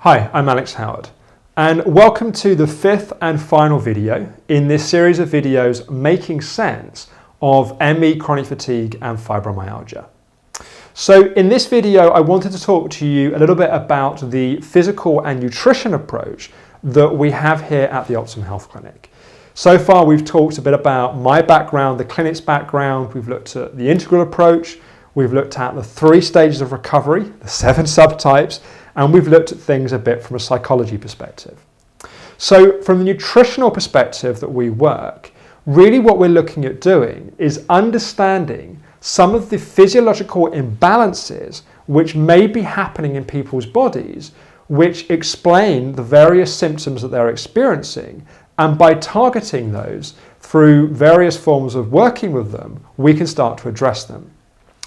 Hi, I'm Alex Howard, and welcome to the fifth and final video in this series of videos making sense of ME, chronic fatigue and fibromyalgia. So in this video, I wanted to talk to you a little bit about the physical and nutrition approach that we have here at the Optimum Health Clinic. So far, we've talked a bit about my background, the clinic's background, we've looked at the integral approach, we've looked at the 3 stages of recovery, the 7 subtypes, and we've looked at things a bit from a psychology perspective. So from the nutritional perspective that we work, really what we're looking at doing is understanding some of the physiological imbalances which may be happening in people's bodies, which explain the various symptoms that they're experiencing. And by targeting those through various forms of working with them, we can start to address them.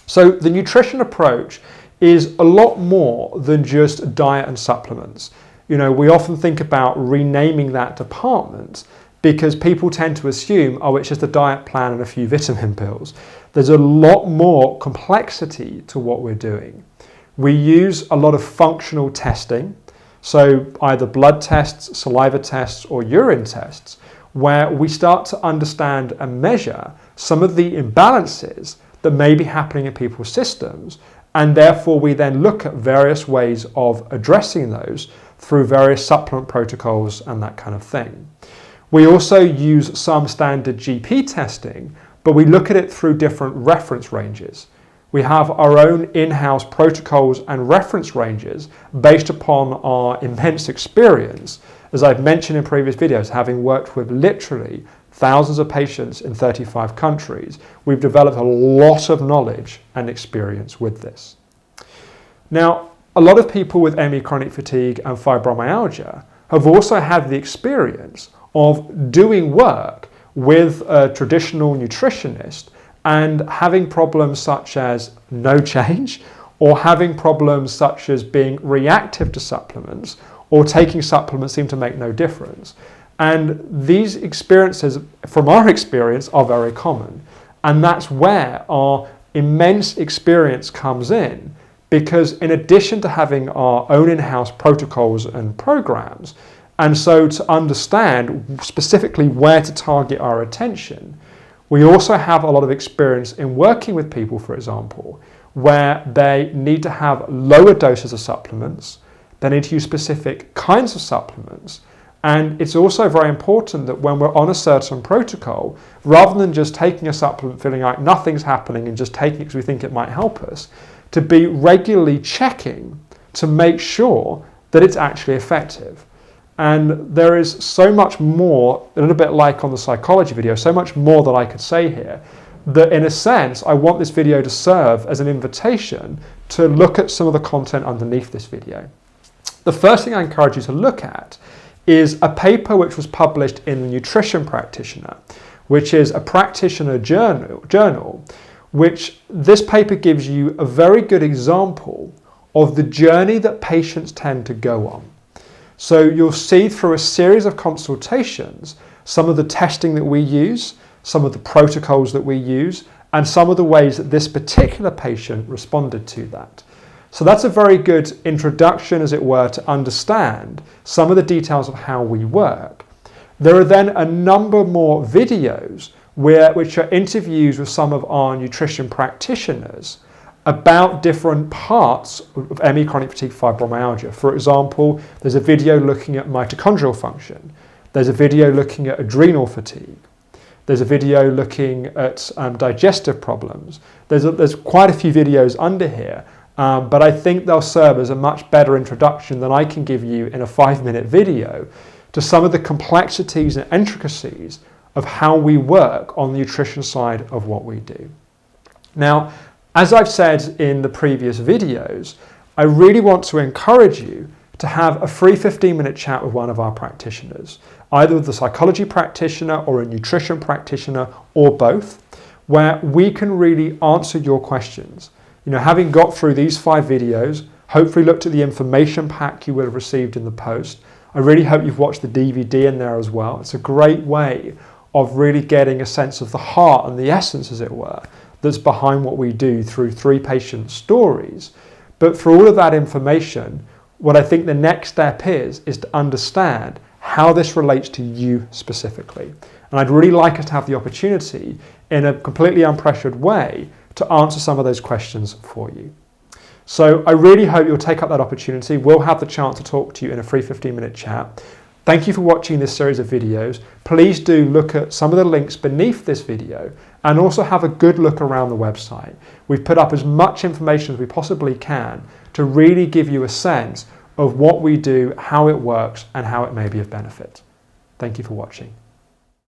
So the nutrition approach is a lot more than just diet and supplements. You know, we often think about renaming that department because people tend to assume, oh, it's just a diet plan and a few vitamin pills. There's a lot more complexity to what we're doing. We use a lot of functional testing, so either blood tests, saliva tests, or urine tests, where we start to understand and measure some of the imbalances that may be happening in people's systems. And therefore, we then look at various ways of addressing those through various supplement protocols and that kind of thing. We also use some standard GP testing, but we look at it through different reference ranges. We have our own in-house protocols and reference ranges based upon our immense experience, as I've mentioned in previous videos, having worked with literally thousands of patients in 35 countries, we've developed a lot of knowledge and experience with this. Now, a lot of people with ME, chronic fatigue and fibromyalgia have also had the experience of doing work with a traditional nutritionist and having problems such as no change, or having problems such as being reactive to supplements, or taking supplements seem to make no difference. And these experiences, from our experience, are very common. And that's where our immense experience comes in, because in addition to having our own in-house protocols and programs, and so to understand specifically where to target our attention, we also have a lot of experience in working with people, for example, where they need to have lower doses of supplements, they need to use specific kinds of supplements. And it's also very important that when we're on a certain protocol, rather than just taking a supplement, feeling like nothing's happening and just taking it because we think it might help us, to be regularly checking to make sure that it's actually effective. And there is so much more, a little bit like on the psychology video, so much more that I could say here, that in a sense, I want this video to serve as an invitation to look at some of the content underneath this video. The first thing I encourage you to look at is a paper which was published in the Nutrition Practitioner, which is a practitioner journal, which this paper gives you a very good example of the journey that patients tend to go on. So you'll see through a series of consultations some of the testing that we use, some of the protocols that we use, and some of the ways that this particular patient responded to that. So that's a very good introduction, as it were, to understand some of the details of how we work. There are then a number more videos which are interviews with some of our nutrition practitioners about different parts of ME, chronic fatigue, fibromyalgia. For example, there's a video looking at mitochondrial function. There's a video looking at adrenal fatigue. There's a video looking at digestive problems. There's quite a few videos under here. But I think they'll serve as a much better introduction than I can give you in a 5-minute video to some of the complexities and intricacies of how we work on the nutrition side of what we do. Now, as I've said in the previous videos, I really want to encourage you to have a free 15-minute chat with one of our practitioners, either with a psychology practitioner or a nutrition practitioner or both, where we can really answer your questions. You know, having got through these 5 videos, hopefully looked at the information pack you will have received in the post. I really hope you've watched the DVD in there as well. It's a great way of really getting a sense of the heart and the essence, as it were, that's behind what we do through 3 patient stories. But for all of that information, what I think the next step is to understand how this relates to you specifically. And I'd really like us to have the opportunity in a completely unpressured way to answer some of those questions for you. So I really hope you'll take up that opportunity. We'll have the chance to talk to you in a free 15-minute chat. Thank you for watching this series of videos. Please do look at some of the links beneath this video and also have a good look around the website. We've put up as much information as we possibly can to really give you a sense of what we do, how it works, and how it may be of benefit. Thank you for watching.